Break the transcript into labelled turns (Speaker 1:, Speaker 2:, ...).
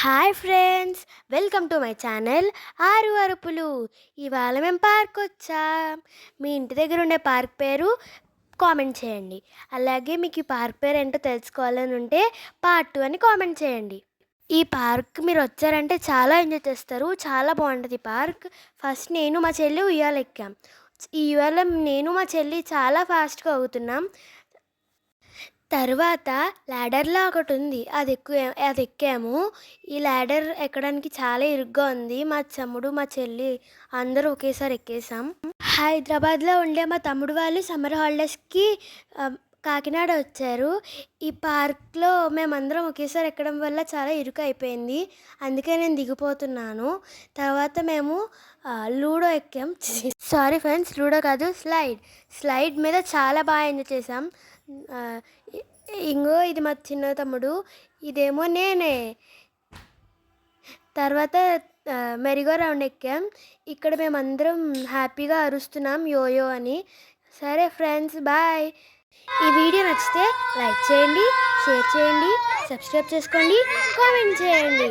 Speaker 1: Hi friends, welcome to my channel ఆరు అరుపులు. ఇవాళ మేము పార్క్ వచ్చాం. మీ ఇంటి దగ్గర ఉండే పార్క్ పేరు కామెంట్ చేయండి. అలాగే మీకు ఈ పార్క్ పేరు ఏంటో తెలుసుకోవాలని ఉంటే పార్ట్ 2 అని కామెంట్ చేయండి. ఈ పార్క్ మీరు వచ్చారంటే చాలా ఎంజాయ్ చేస్తారు. చాలా బాగుంటుంది ఈ పార్క్. ఫస్ట్ నేను మా చెల్లి ఉయ్యాల ఎక్కాం. ఈ ఉయ్యాల నేను మా చెల్లి చాలా ఫాస్ట్గా అవుతున్నాం. తర్వాత ల్యాడర్‌లా ఒకటుంది. అది ఎక్కాము. ఈ ల్యాడర్ ఎక్కడానికి చాలా ఇరుగ్గా ఉంది. మా తమ్ముడు, మా చెల్లి అందరూ ఒకేసారి ఎక్కేసాం. హైదరాబాద్‌లో ఉండే మా తమ్ముడు వాళ్ళు సమ్మర్ హాలిడేస్‌కి కాకినాడ వచ్చారు. ఈ పార్క్‌లో మేమందరం ఒకేసారి ఎక్కడం వల్ల చాలా ఇరుకయిపోయింది. అందుకే నేను దిగిపోతున్నాను. తర్వాత మేము లూడో ఎక్కాం. సారీ ఫ్రెండ్స్, లూడో కాదు, స్లైడ్ మీద చాలా బాగా ఎంజాయ్ చేసాం. ఇంగో ఇది మా చిన్న తమ్ముడు, ఇదేమో నేనే. తర్వాత మెరిగో రౌండ్ ఎక్కాం. ఇక్కడ మేమందరం హ్యాపీగా అరుస్తున్నాం యోయో అని. సరే ఫ్రెండ్స్, బాయ్. ఈ వీడియో నచ్చితే లైక్ చేయండి, షేర్ చేయండి, సబ్స్క్రైబ్ చేసుకోండి, కామెంట్ చేయండి.